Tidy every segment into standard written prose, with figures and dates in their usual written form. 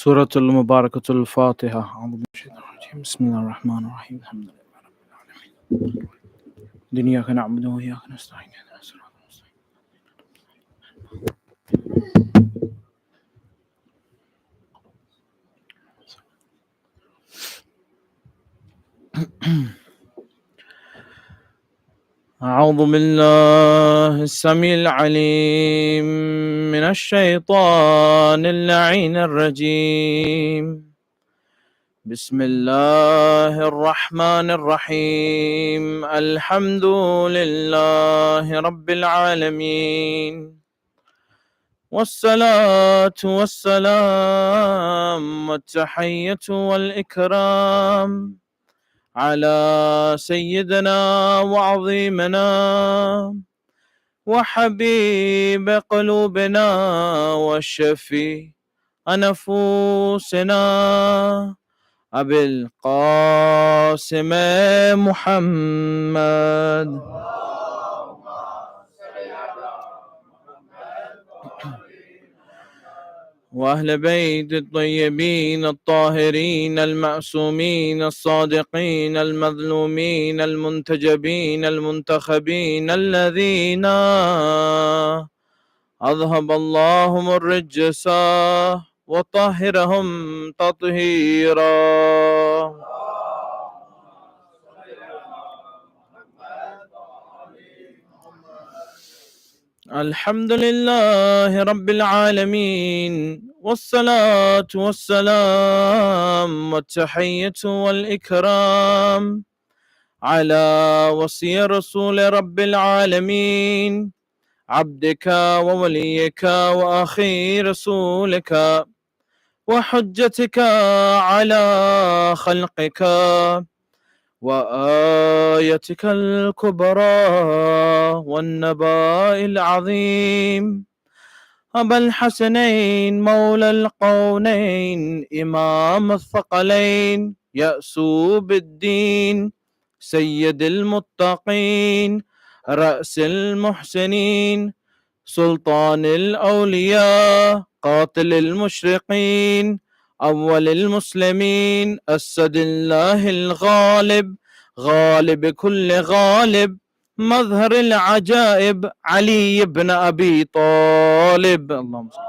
سورة المباركة الفاتحة. أعوذ بالله من الشيطان الرجيم. بسم الله الرحمن الرحيم. الحمد لله رب العالمين. إياك نعبد وإياك نستعين. اهدنا الصراط المستقيم. أعوذ بالله السميع العليم من الشيطان اللعين الرجيم. بسم الله الرحمن الرحيم. الحمد لله رب العالمين، والصلاة والسلام والتحية والإكرام على سيدنا وعظيمنا وحبيب قلوبنا والشفيع نفوسنا أبي القاسم محمد. وأهل بيت الطيبين الطاهرين المعصومين الصادقين المظلومين المنتجبين المنتخبين الذين أذهب اللهم الرجس وطهرهم تطهيرا. الحمد لله رب العالمين، والصلاة والسلام والتحية والإكرام على وصي رسول رب العالمين، عبدك ووليك وأخي رسولك وحجتك على خلقك وآيتك الكبرى والنباء العظيم، أبا الحسنين مولى القونين إمام الثقلين يأسوب الدين سيد المتقين رأس المحسنين سلطان الأولياء قاتل المشرقين أول المسلمين أسد الله الغالب غالب كل غالب مظهر العجائب علي بن أبي طالب. اللهم صل.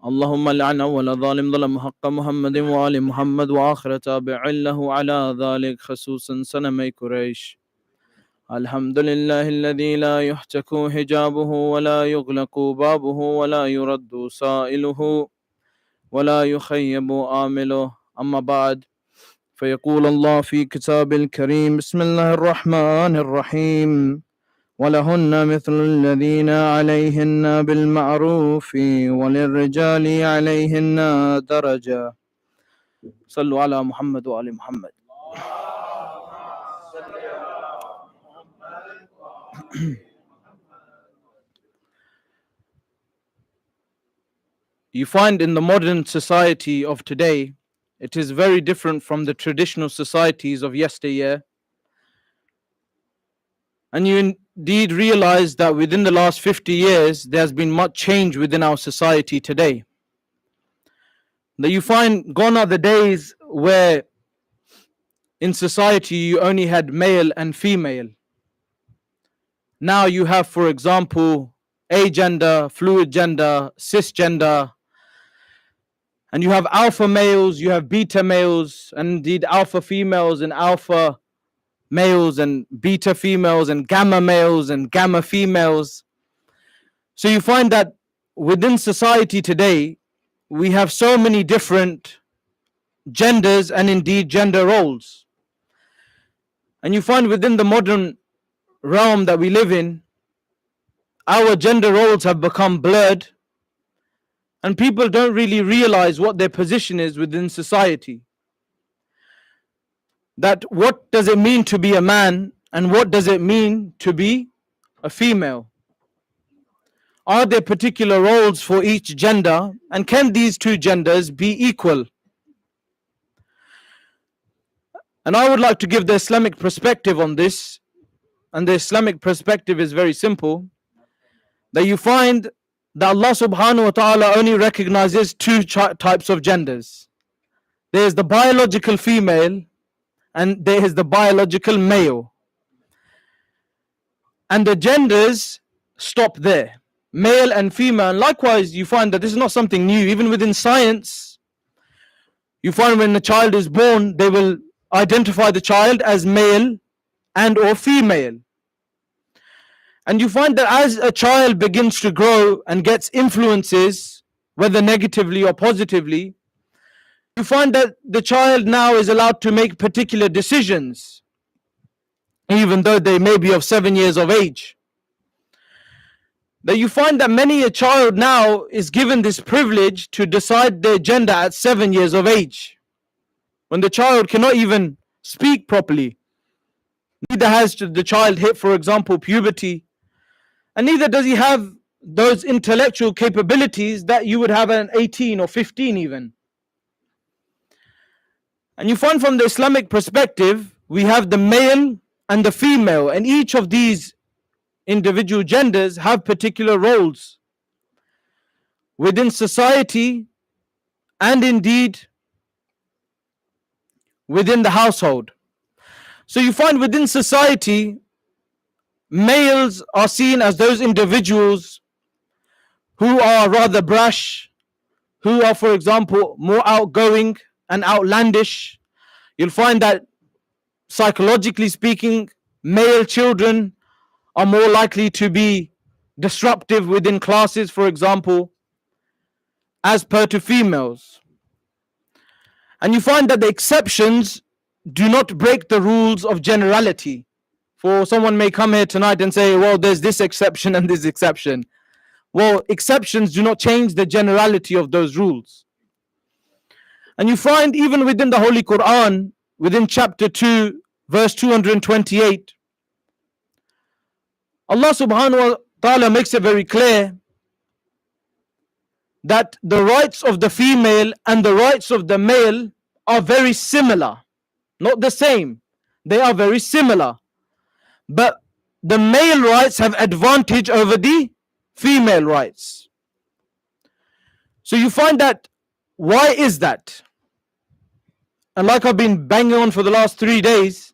اللهم لعن أول ظالم ظلم حق محمد وآل محمد وآخر تابع له على ذلك، خصوصا سنمي قريش. الحمد لله الذي لا يحتك حجابه ولا يغلق بابه ولا يرد سائله ولا يخيب آمله. أما بعد، فيقول الله في كتاب الكريم: بسم الله الرحمن الرحيم: ولهن مثل الذين عليهن بالمعروف وللرجال عليهن درجة. صلوا على محمد وآل محمد. You find in the modern society of today, it is very different from the traditional societies of yesteryear. And you indeed realize that within the last 50 years, there has been much change within our society today. That you find gone are the days where in society you only had male and female. Now you have, for example, agender, fluid gender, cisgender, and you have alpha males, you have beta males, and indeed alpha females and alpha males and beta females and gamma males and gamma females. So you find that within society today, we have so many different genders and indeed gender roles. And you find within the modern realm that we live in, our gender roles have become blurred, and people don't really realize what their position is within society. That what does it mean to be a man and what does it mean to be a female? Are there particular roles for each gender, and can these two genders be equal? And I would like to give the Islamic perspective on this, and the Islamic perspective is very simple. That you find that Allah subhanahu wa ta'ala only recognizes two types of genders. There is the biological female and there is the biological male. And the genders stop there, male and female. And likewise, you find that this is not something new. Even within science, you find when a child is born, they will identify the child as male and or female. And you find that as a child begins to grow and gets influences, whether negatively or positively, you find that the child now is allowed to make particular decisions, even though they may be of 7 years of age. That you find that many a child now is given this privilege to decide their gender at 7 years of age, when the child cannot even speak properly. Neither has the child hit, for example, puberty, and neither does he have those intellectual capabilities that you would have at 18 or 15 even. And you find from the Islamic perspective, we have the male and the female, and each of these individual genders have particular roles within society and indeed within the household. So you find within society, males are seen as those individuals who are rather brash, who are, for example, more outgoing and outlandish. You'll find that psychologically speaking, male children are more likely to be disruptive within classes, for example, as per to females. And you find that the exceptions do not break the rules of generality. For someone may come here tonight and say, well, there's this exception and this exception. Well, exceptions do not change the generality of those rules. And you find even within the Holy Quran, within chapter 2, verse 228, Allah subhanahu wa ta'ala makes it very clear that the rights of the female and the rights of the male are very similar. Not the same. They are very similar. But the male rights have advantage over the female rights. So you find that, why is that? And like I've been banging on for the last 3 days,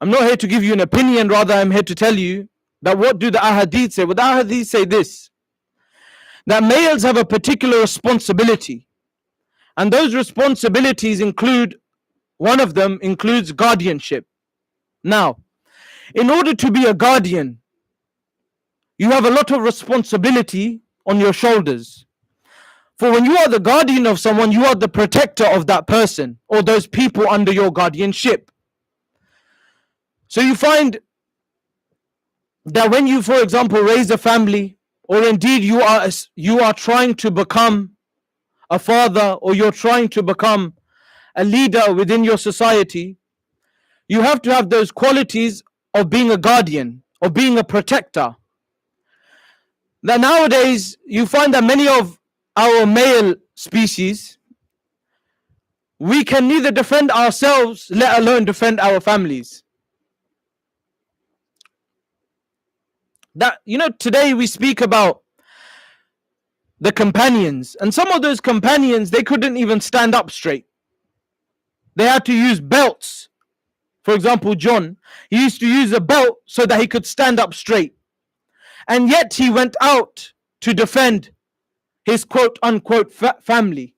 I'm not here to give you an opinion, rather I'm here to tell you that what do the ahadith say? Well, the ahadith say this, that males have a particular responsibility. And those responsibilities include, one of them includes guardianship. Now, in order to be a guardian, you have a lot of responsibility on your shoulders. For when you are the guardian of someone, you are the protector of that person or those people under your guardianship. So you find that when you, for example, raise a family, or indeed you are trying to become a father, or you're trying to become a leader within your society, you have to have those qualities of being a guardian, of being a protector. Now nowadays, you find that many of our male species, we can neither defend ourselves, let alone defend our families. That, today we speak about the companions, and some of those companions, they couldn't even stand up straight. They had to use belts. For example, John, he used to use a belt so that he could stand up straight. And yet he went out to defend his quote unquote family.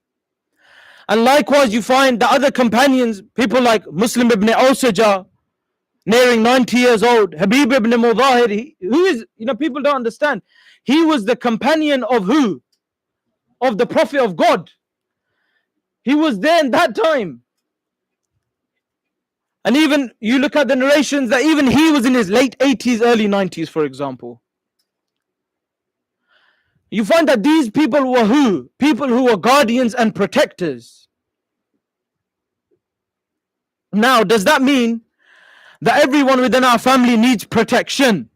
And likewise, you find the other companions, people like Muslim ibn Awsaja, nearing 90 years old, Habib ibn Mudahir, who is, people don't understand. He was the companion of who? Of the Prophet of God. He was there in that time. And even you look at the narrations that even he was in his late 80s, early 90s, for example. You find that these people were who? People who were guardians and protectors. Now, does that mean that everyone within our family needs protection?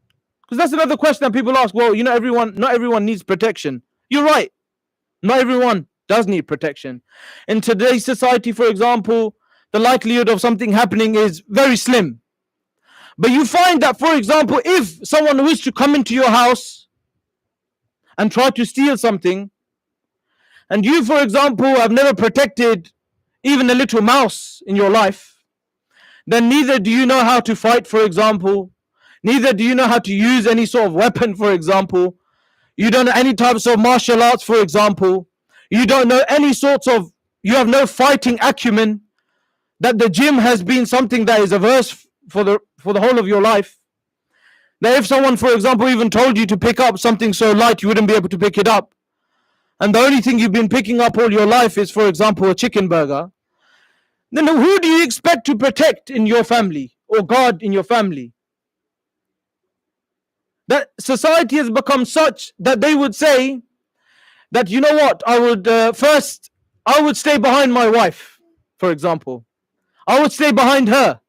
Because that's another question that people ask. Well, not everyone needs protection. You're right. Not everyone does need protection. In today's society, for example, the likelihood of something happening is very slim. But you find that, for example, if someone wishes to come into your house and try to steal something, and you, for example, have never protected even a little mouse in your life, then neither do you know how to fight, for example. Neither do you know how to use any sort of weapon, for example. You don't know any types of martial arts, for example. You don't know any sorts of, you have no fighting acumen, that the gym has been something that is averse for the whole of your life. That if someone, for example, even told you to pick up something so light, you wouldn't be able to pick it up. And the only thing you've been picking up all your life is, for example, a chicken burger. Then who do you expect to protect in your family or guard in your family? That society has become such that they would say that, you know what, I would stay behind my wife, for example. I would stay behind her.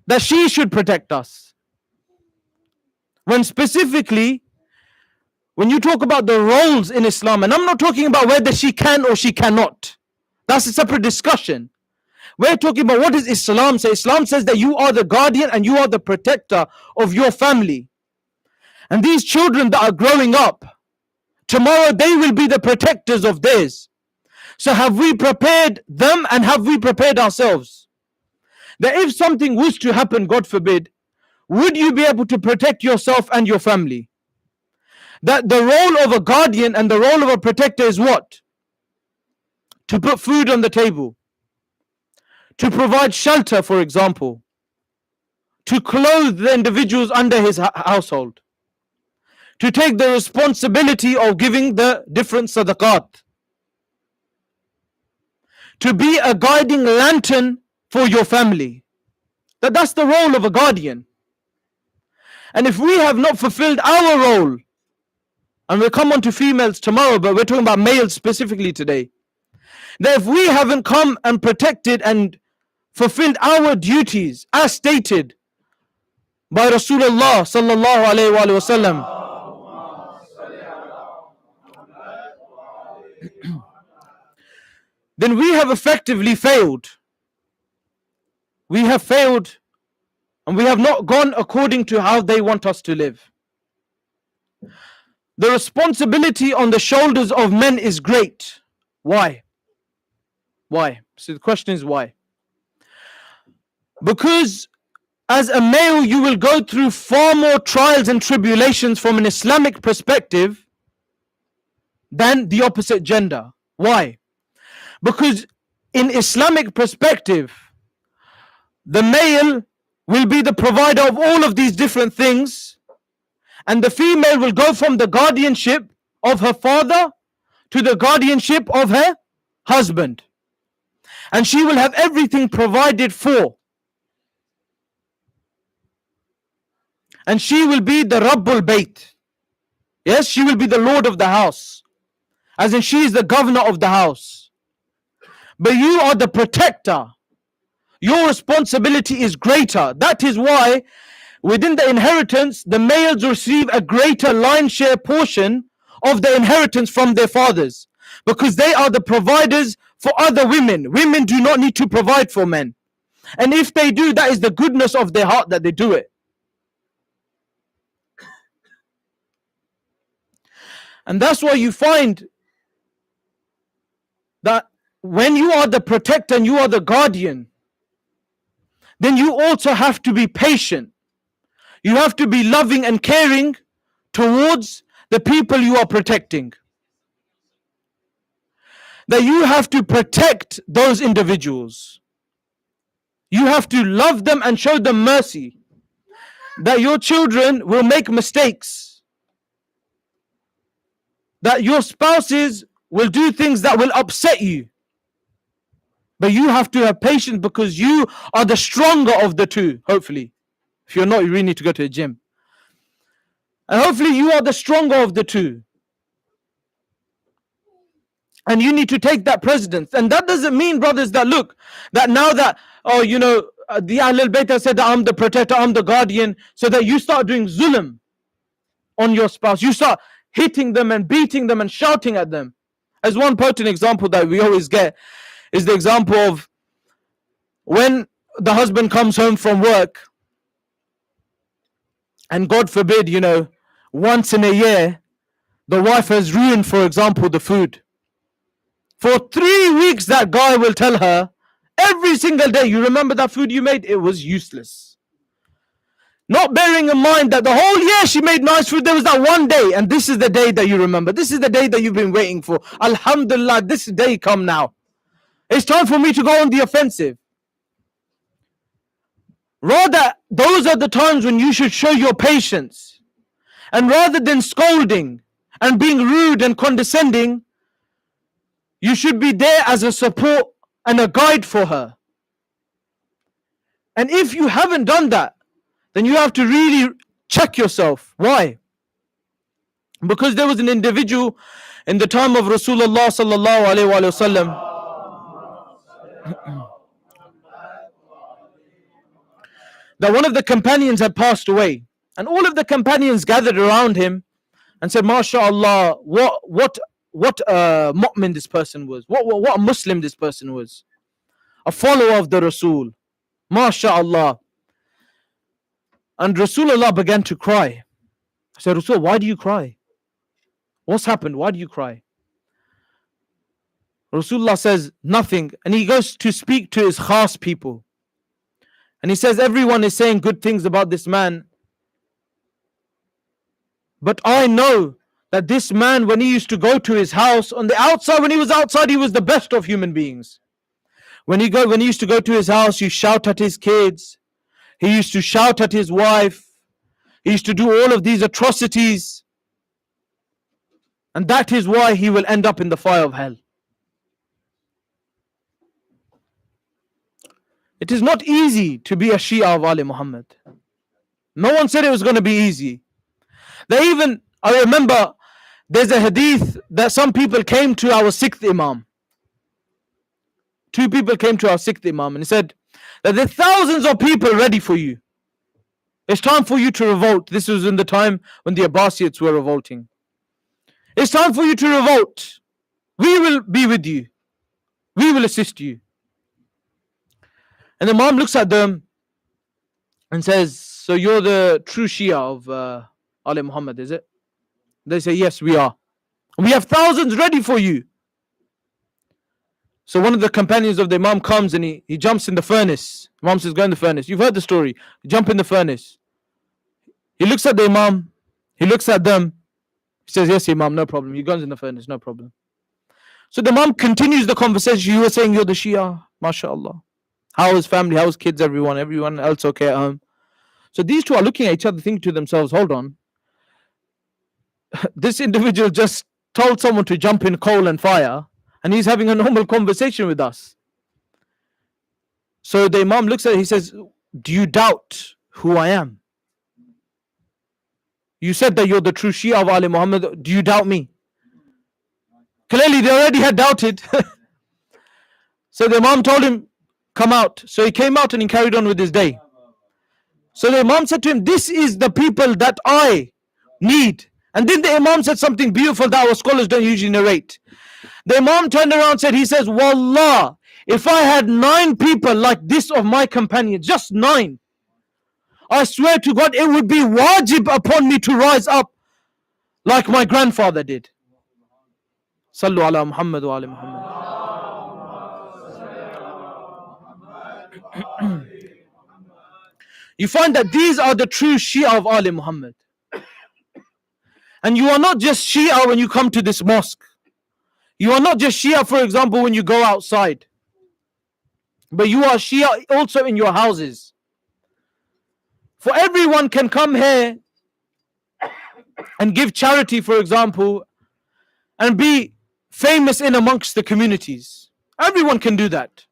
That she should protect us. When specifically, when you talk about the roles in Islam, and I'm not talking about whether she can or she cannot. That's a separate discussion. We're talking about what does Islam say. Islam says that you are the guardian and you are the protector of your family. And these children that are growing up, tomorrow they will be the protectors of theirs. So have we prepared them and have we prepared ourselves? That if something was to happen, God forbid, would you be able to protect yourself and your family? That the role of a guardian and the role of a protector is what? To put food on the table. To provide shelter, for example. To clothe the individuals under his household. To take the responsibility of giving the different sadaqat. To be a guiding lantern for your family. That's the role of a guardian. And if we have not fulfilled our role, and we'll come on to females tomorrow, but we're talking about males specifically today, that if we haven't come and protected and fulfilled our duties as stated by Rasulullah sallallahu alayhi wa sallam, then we have effectively failed. We have failed and we have not gone according to how they want us to live. The responsibility on the shoulders of men is great. Why? Why? So the question is why? Because as a male, you will go through far more trials and tribulations from an Islamic perspective than the opposite gender. Why? Because in Islamic perspective, the male will be the provider of all of these different things, and the female will go from the guardianship of her father to the guardianship of her husband. And she will have everything provided for. And she will be the Rabbul Bayt. Yes, she will be the Lord of the house. As in, she is the governor of the house. But you are the protector. Your responsibility is greater. That is why within the inheritance, the males receive a greater lion share portion of the inheritance from their fathers. Because they are the providers for other women. Women do not need to provide for men. And if they do, that is the goodness of their heart that they do it. And that's why you find that when you are the protector and you are the guardian, then you also have to be patient. You have to be loving and caring towards the people you are protecting. That you have to protect those individuals. You have to love them and show them mercy. That your children will make mistakes. That your spouses will do things that will upset you. But you have to have patience because you are the stronger of the two, hopefully. If you're not, you really need to go to the gym. And hopefully you are the stronger of the two. And you need to take that precedence. And that doesn't mean, brothers, that look, that now that, oh, the Ahlul Bayt have said that I'm the protector, I'm the guardian, so that you start doing zulm on your spouse. You start hitting them and beating them and shouting at them. As one potent example that we always get is the example of when the husband comes home from work, and God forbid, once in a year, the wife has ruined, for example, the food. For 3 weeks, that guy will tell her every single day, you remember that food you made? It was useless. Not bearing in mind that the whole year she made nice food, there was that one day, and this is the day that you remember. This is the day that you've been waiting for. Alhamdulillah, this day come now. It's time for me to go on the offensive. Rather, those are the times when you should show your patience. And rather than scolding and being rude and condescending, you should be there as a support and a guide for her. And if you haven't done that, then you have to really check yourself. Why? Because there was an individual in the time of Rasulullah sallallahu alaihi wasallam that one of the companions had passed away, and all of the companions gathered around him and said, "MashaAllah, what mu'min this person was, what a Muslim this person was, a follower of the Rasul, MashaAllah." And Rasulullah began to cry. I said, "Rasul, why do you cry? What's happened? Why do you cry?" Rasulullah says, "Nothing." And he goes to speak to his khas people. And he says, "Everyone is saying good things about this man. But I know that this man, when he used to go to his house, on the outside, when he was outside, he was the best of human beings. When he used to go to his house, he shout at his kids. He used to shout at his wife. He used to do all of these atrocities. And that is why he will end up in the fire of hell." It is not easy to be a Shia of Ali Muhammad. No one said it was going to be easy. I remember there's a hadith that some people came to our sixth Imam. 2 people came to our sixth Imam and he said that there are thousands of people ready for you. It's time for you to revolt. This was in the time when the Abbasids were revolting. It's time for you to revolt. We will be with you. We will assist you. And the Imam looks at them and says, "So you're the true Shia of Ali Muhammad, is it?" They say, "Yes, we are. We have thousands ready for you." So one of the companions of the Imam comes and he jumps in the furnace. Imam says, "Go in the furnace." You've heard the story. Jump in the furnace. He looks at the Imam. He looks at them. He says, "Yes, Imam, no problem." He goes in the furnace, no problem. So the Imam continues the conversation. "You were saying you're the Shia, mashallah. How is family? How is kids? Everyone else okay at home?" So these two are looking at each other, thinking to themselves, "Hold on. This individual just told someone to jump in coal and fire, and he's having a normal conversation with us." So the Imam looks at it, he says, "Do you doubt who I am? You said that you're the true Shia of Ali Muhammad. Do you doubt me?" Clearly, they already had doubted. So the Imam told him, "Come out." So he came out and he carried on with his day. So the Imam said to him, "This is the people that I need." And then the Imam said something beautiful that our scholars don't usually narrate. The Imam turned around and said, he says, "Wallah, if I had 9 people like this of my companions, just 9, I swear to God, it would be wajib upon me to rise up like my grandfather did." Sallu ala Muhammad wa ala Muhammad. You find that these are the true Shia of Ali Muhammad. And you are not just Shia when you come to this mosque. You are not just Shia, for example, when you go outside. But you are Shia also in your houses. For everyone can come here and give charity, for example, and be famous in amongst the communities. Everyone can do that.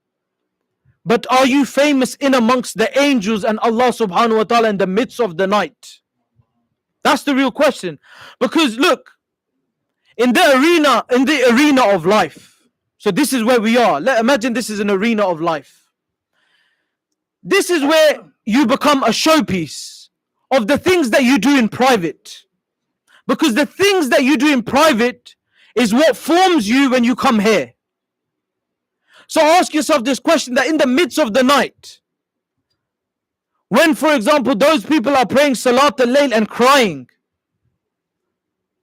But are you famous in amongst the angels and Allah subhanahu wa ta'ala in the midst of the night? That's the real question. Because look, in the arena of life. So this is where we are. Imagine this is an arena of life. This is where you become a showpiece of the things that you do in private. Because the things that you do in private is what forms you when you come here. So ask yourself this question, that in the midst of the night, when, for example, those people are praying Salat al-Layl and crying,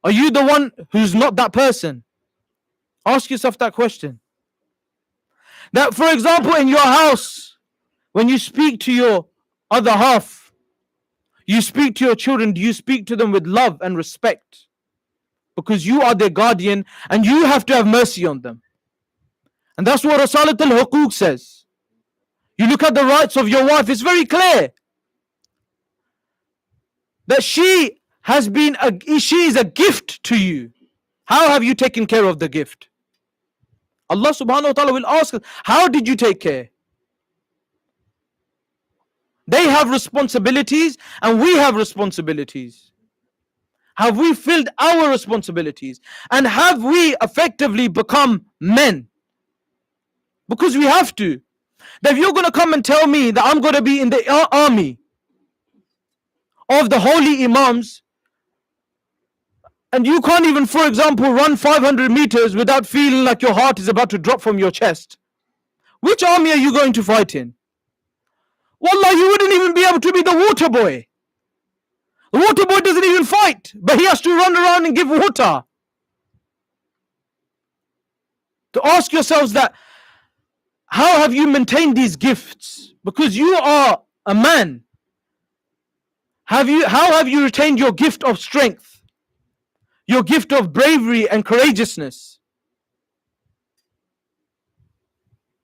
are you the one who's not that person? Ask yourself that question. That, for example, in your house, when you speak to your other half, you speak to your children, do you speak to them with love and respect? Because you are their guardian and you have to have mercy on them. And that's what Risalat al-Huquq says. You look at the rights of your wife, it's very clear that she is a gift to you. How have you taken care of the gift? Allah subhanahu wa ta'ala will ask us, how did you take care? They have responsibilities and we have responsibilities. Have we filled our responsibilities? And have we effectively become men? Because we have to. That if you're going to come and tell me that I'm going to be in the army of the holy imams, and you can't even, for example, run 500 meters without feeling like your heart is about to drop from your chest, which army are you going to fight in? Wallah, you wouldn't even be able to be the water boy. The water boy doesn't even fight, but he has to run around and give water. To ask yourselves that, how have you maintained these gifts? Because you are a man. How have you retained your gift of strength? Your gift of bravery and courageousness?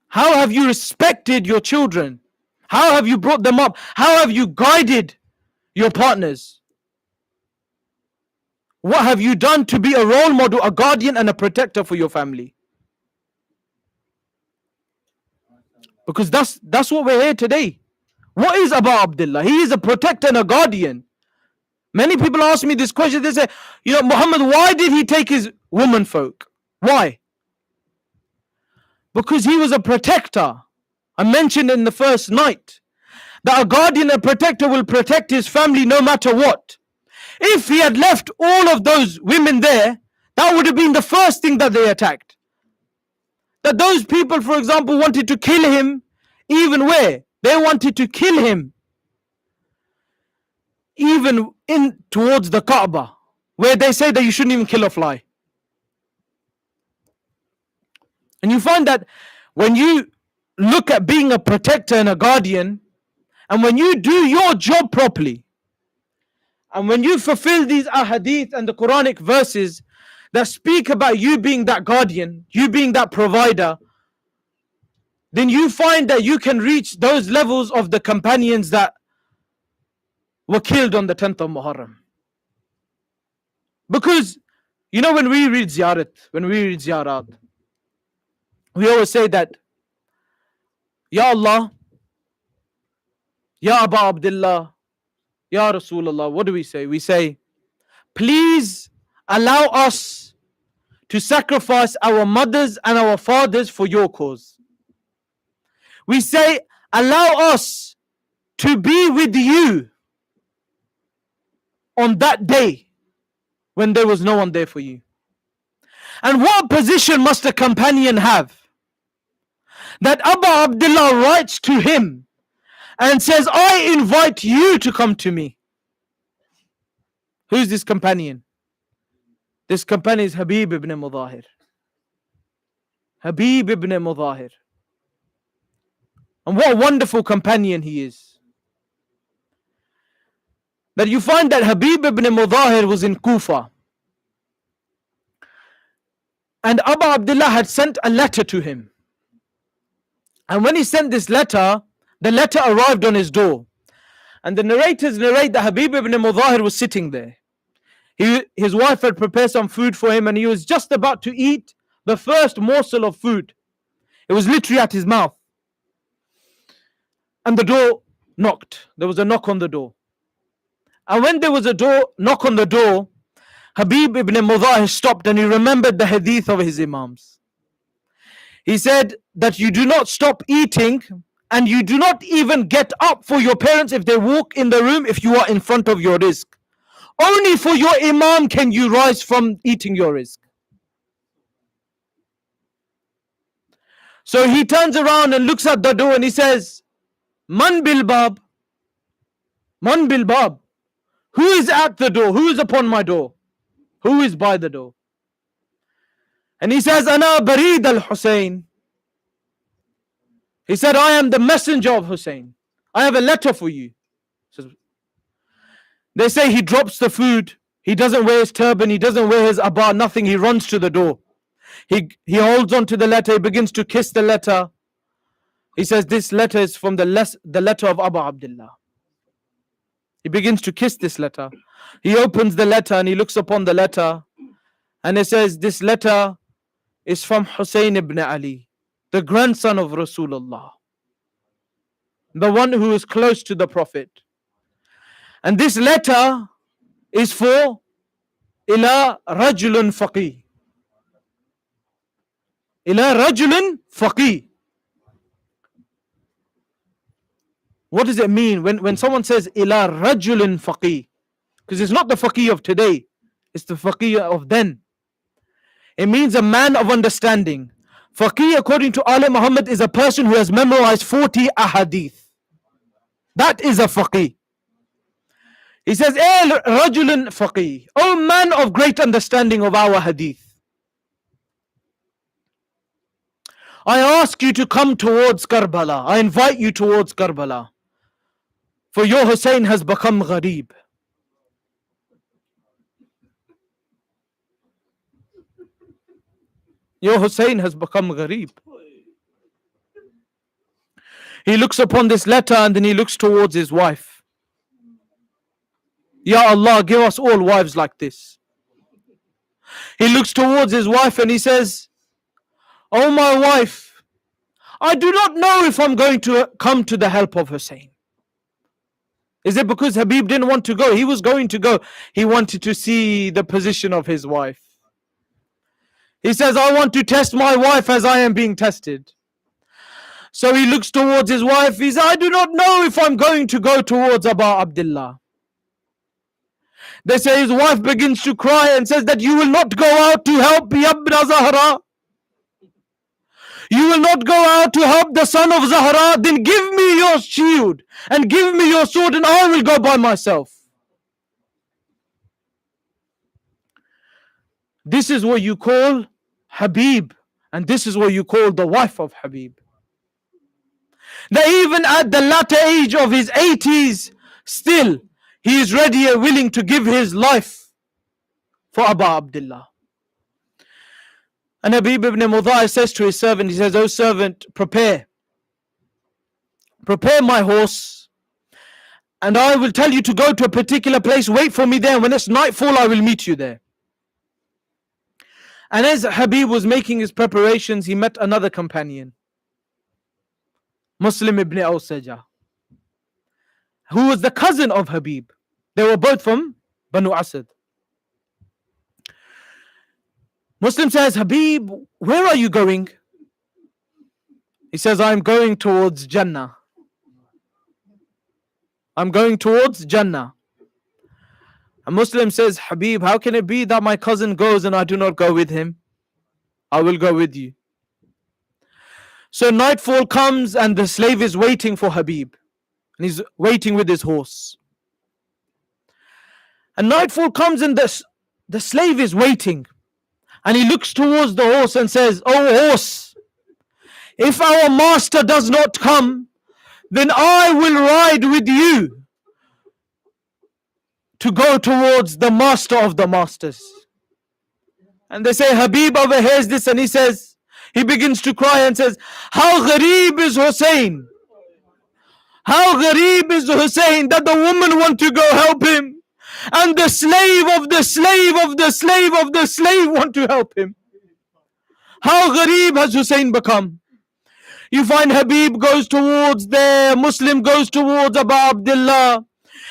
How have you respected your children? How have you brought them up? How have you guided your partners? What have you done to be a role model, a guardian and a protector for your family? Because that's what we're here today. What is Abu Abdullah? He is a protector and a guardian. Many people ask me this question. They say, Muhammad, why did he take his woman folk? Why? Because he was a protector. I mentioned in the first night that a guardian and protector will protect his family no matter what. If he had left all of those women there, that would have been the first thing that they attacked. That those people, for example, wanted to kill him, even where? They wanted to kill him even in towards the Kaaba, where they say that you shouldn't even kill a fly. And you find that when you look at being a protector and a guardian, and when you do your job properly, and when you fulfill these ahadith and the Quranic verses that speak about you being that guardian, you being that provider, then you find that you can reach those levels of the companions that were killed on the 10th of Muharram. Because, when we read ziyarat, we always say that, Ya Allah, Ya Abu Abdullah, Ya Rasulullah. What do we say? We say, please allow us to sacrifice our mothers and our fathers for your cause. We say, allow us to be with you on that day when there was no one there for you. And what position must a companion have? That Abu Abdullah writes to him and says, I invite you to come to me. Who's this companion? This companion is Habib ibn Mudahir. Habib ibn Mudahir. And what a wonderful companion he is. That you find that Habib ibn Mudahir was in Kufa. And Abu Abdullah had sent a letter to him. And when he sent this letter, the letter arrived on his door. And the narrators narrate that Habib ibn Mudahir was sitting there. His wife had prepared some food for him and he was just about to eat the first morsel of food. It was literally at his mouth. And the door knocked. There was a knock on the door. And when there was a knock on the door, Habib ibn Mudahir stopped and he remembered the hadith of his Imams. He said that you do not stop eating and you do not even get up for your parents if they walk in the room if you are in front of your rizq. Only for your Imam can you rise from eating your rizq. So he turns around and looks at the door and he says, Man bil bab? Man bil bab? Who is at the door? Who is upon my door? Who is by the door? And he says, Ana Barid al Hussein. He said, I am the messenger of Hussein. I have a letter for you. They say he drops the food. He doesn't wear his turban. He doesn't wear his abba, nothing. He runs to the door. He holds on to the letter. He begins to kiss the letter. He says, this letter is from the letter of Abu Abdullah. He begins to kiss this letter. He opens the letter and he looks upon the letter. And he says, this letter is from Hussein ibn Ali, the grandson of Rasulullah, the one who is close to the Prophet. And this letter is for ila rajulun faqih. Ila rajulun faqih. What does it mean when someone says ila rajulun faqih? Because it's not the faqih of today, it's the faqih of then. It means a man of understanding. Faqih, according to Ali Muhammad, is a person who has memorized 40 ahadith. That is a faqih. He says, rajulun faqih, O man of great understanding of our hadith, I ask you to come towards Karbala. I invite you towards Karbala. For your Hussein has become gharib. Your Hussein has become gharib. He looks upon this letter and then he looks towards his wife. Ya Allah, give us all wives like this. He looks towards his wife and he says, Oh my wife, I do not know if I'm going to come to the help of Hussein. Is it because Habib didn't want to go? He was going to go. He wanted to see the position of his wife. He says, I want to test my wife as I am being tested. So he looks towards his wife. He says, I do not know if I'm going to go towards Abu Abdullah. They say his wife begins to cry and says that you will not go out to help Yabna Zahra. You will not go out to help the son of Zahra. Then give me your shield and give me your sword and I will go by myself. This is what you call Habib. And this is what you call the wife of Habib. That even at the latter age of his 80s, still he is ready and willing to give his life for Abu Abdullah. And Habib ibn Mudahir says to his servant, he says, O servant, prepare my horse, and I will tell you to go to a particular place, wait for me there, when it's nightfall I will meet you there. And as Habib was making his preparations, he met another companion, Muslim ibn Awsaja, who was the cousin of Habib. They were both from Banu Asad. Muslim says, Habib, where are you going? He says, I'm going towards Jannah. I'm going towards Jannah. A Muslim says, Habib, how can it be that my cousin goes and I do not go with him? I will go with you. So nightfall comes and the slave is waiting for Habib. And he's waiting with his horse. And nightfall comes and the slave is waiting. And he looks towards the horse and says, Oh horse, if our master does not come, then I will ride with you to go towards the master of the masters. And they say, Habib overhears this and he begins to cry and says, How gharib is Hussein? How gharib is Hussein that the woman want to go help him? And the slave of the slave of the slave of the slave want to help him. How gharib has Hussein become? You find Habib goes towards there, Muslim goes towards Abu Abdullah.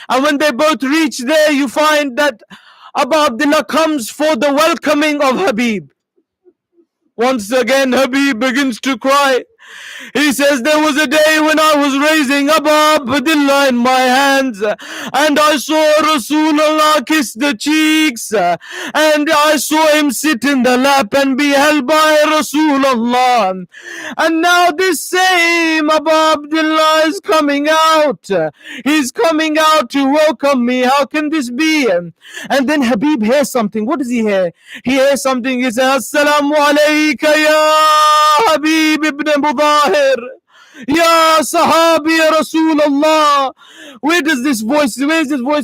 And when they both reach there, you find that Abu Abdullah comes for the welcoming of Habib. Once again, Habib begins to cry. He says, there was a day when I was raising Abu Abdullah in my hands, and I saw Rasulullah kiss the cheeks, and I saw him sit in the lap and be held by Rasulullah. And now this same Abu Abdullah is coming out. He's coming out to welcome me. How can this be? And then Habib hears something. What does he hear? He hears something. He says, Assalamu alayka ya Habib ibn Mudahir. Ya Sahabi ya Rasulullah. Where is this voice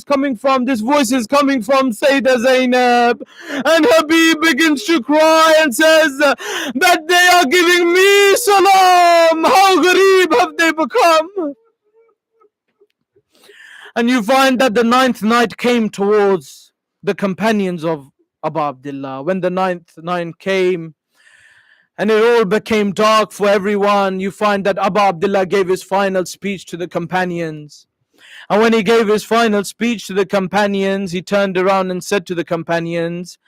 coming from? This voice is coming from Sayyidah Zainab. And Habib begins to cry and says that they are giving me salam. How ghareeb have they become? And you find that the ninth night came towards the companions of Abu Abdullah. When the ninth night came, and it all became dark for everyone, you find that Abu Abdullah gave his final speech to the companions. And when he gave his final speech to the companions, he turned around and said to the companions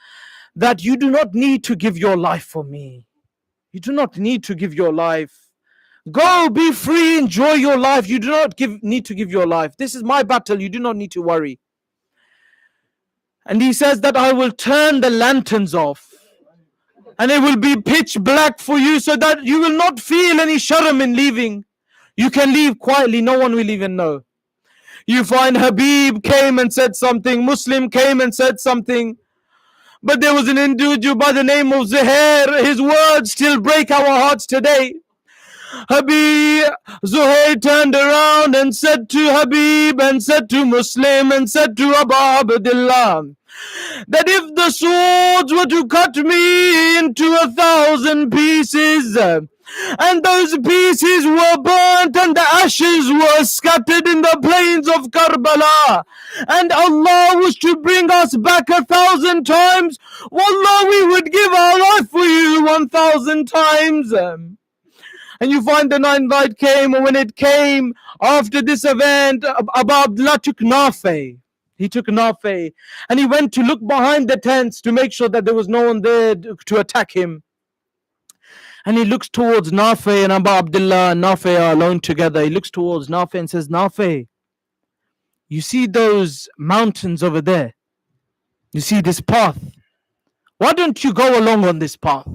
that you do not need to give your life for me. You do not need to give your life. Go, be free, enjoy your life. You do not need to give your life. This is my battle. You do not need to worry. And he says that I will turn the lanterns off. And it will be pitch black for you so that you will not feel any sharm in leaving. You can leave quietly, no one will even know. You find Habib came and said something, Muslim came and said something. But there was an individual by the name of Zuhair. His words still break our hearts today. Zuhair turned around and said to Habib and said to Muslim and said to Abu Abdullah that if the swords were to cut me into 1,000 pieces, and those pieces were burnt and the ashes were scattered in the plains of Karbala, and Allah was to bring us back 1,000 times, wallah, we would give our life for you 1,000 times. And you find the ninth night came, and when it came after this event, Abu Abdullah took Naqvi. He took Naqvi and he went to look behind the tents to make sure that there was no one there to attack him. And he looks towards Naqvi, and Abu Abdullah and Naqvi are alone together. He looks towards Naqvi and says, Naqvi, you see those mountains over there? You see this path? Why don't you go along on this path?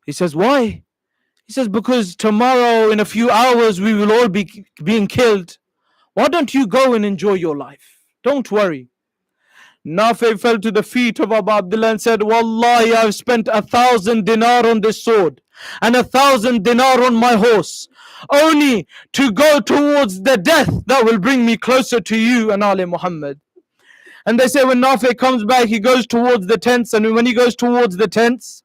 He says, why? He says, because tomorrow in a few hours we will all be being killed. Why don't you go and enjoy your life? Don't worry. Naqvi fell to the feet of Abu Abdullah and said, Wallahi, I've spent 1,000 dinar on this sword and 1,000 dinar on my horse, only to go towards the death that will bring me closer to you and Ali Muhammad. And they say when Naqvi comes back, he goes towards the tents, and when he goes towards the tents,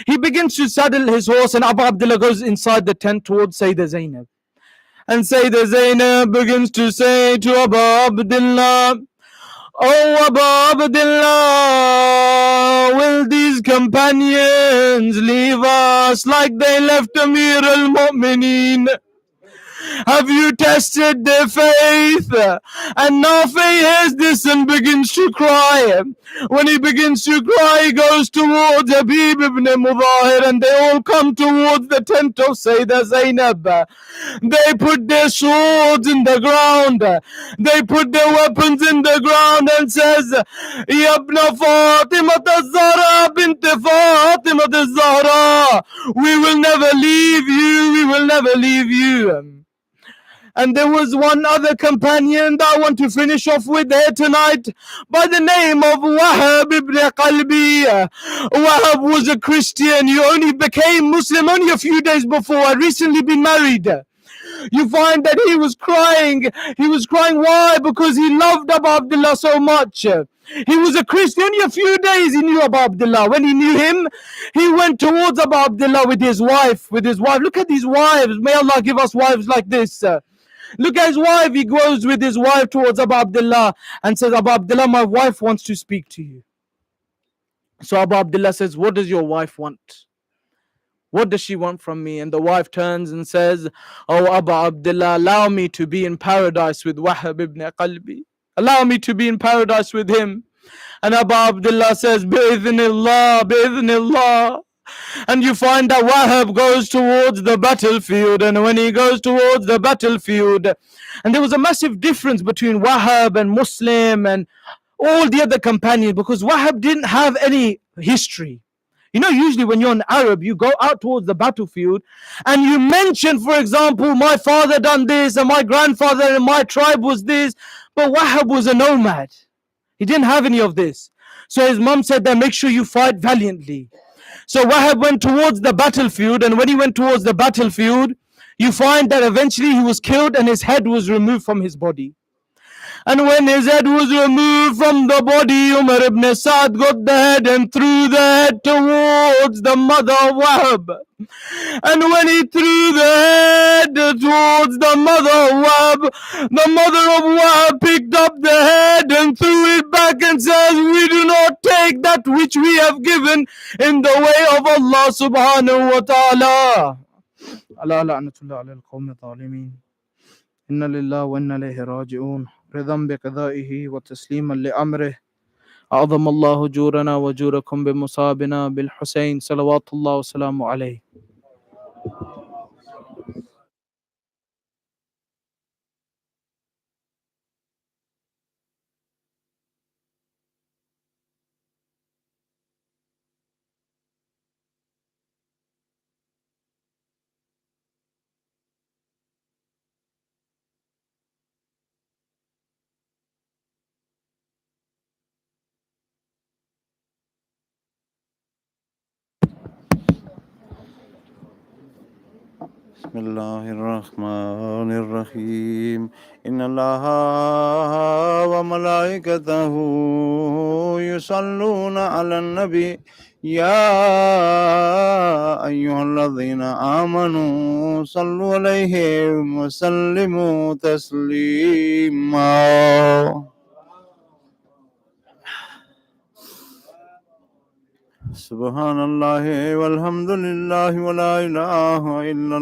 he begins to saddle his horse, and Abu Abdullah goes inside the tent towards Sayyidah Zainab. And Sayyidah Zainab begins to say to Abu Abdullah, oh Abu Abdullah, will these companions leave us like they left Amir al-Mu'mineen? Have you tested their faith? And Naqvi hears this and begins to cry. When he begins to cry, he goes towards Habib ibn Mudahir, and they all come towards the tent of Sayyidah Zainab. They put their swords in the ground. They put their weapons in the ground and says, Ya ibn Fatimah al-Zahra bint Fatimah al-Zahra, we will never leave you. We will never leave you. And there was one other companion that I want to finish off with here tonight by the name of Wahab ibn Qalbi. Wahab was a Christian. He only became Muslim only a few days before. I'd recently been married. You find that he was crying. He was crying. Why? Because he loved Abu Abdullah so much. He was a Christian. Only a few days he knew Abu Abdullah. When he knew him, he went towards Abu Abdullah with his wife. Look at these wives. May Allah give us wives like this. Look at his wife. He goes with his wife towards Abu Abdullah and says, Abu Abdullah, my wife wants to speak to you. So Abu Abdullah says, what does your wife want? What does she want from me? And the wife turns and says, oh Abu Abdullah, allow me to be in paradise with Wahab ibn Qalbi. Allow me to be in paradise with him. And Abu Abdullah says, Bi'idhnillah, Bi'idhnillah. And you find that Wahab goes towards the battlefield, and when he goes towards the battlefield, and there was a massive difference between Wahab and Muslim and all the other companions, because Wahab didn't have any history. You know, usually when you're an Arab, you go out towards the battlefield and you mention, for example, my father done this and my grandfather and my tribe was this. But Wahab was a nomad. He didn't have any of this. So his mom said that make sure you fight valiantly. So Wahab went towards the battlefield, and when he went towards the battlefield, you find that eventually he was killed and his head was removed from his body. And when his head was removed from the body, Umar ibn Sa'd got the head and threw the head towards the mother of Wahab. And when he threw the head towards the mother of Wahab, the mother of Wahab picked up the head and threw it back and says, we do not take that which we have given in the way of Allah subhanahu wa ta'ala. Allah la'natullah ala al-qawmi zalimin. Inna lillahi wa inna ilayhi raji'un. رضا بقضائه وتسليما لأمره أعظم الله جورنا وجوركم بمصابنا بالحسين صلوات الله وسلامه عليه. بسم الله الرحمن الرحيم إن الله وملائكته يصلون على النبي يا أيها الذين آمنوا صلوا عليه وسلموا تسليما. سبحان الله والحمد لله ولا إله إلا الله.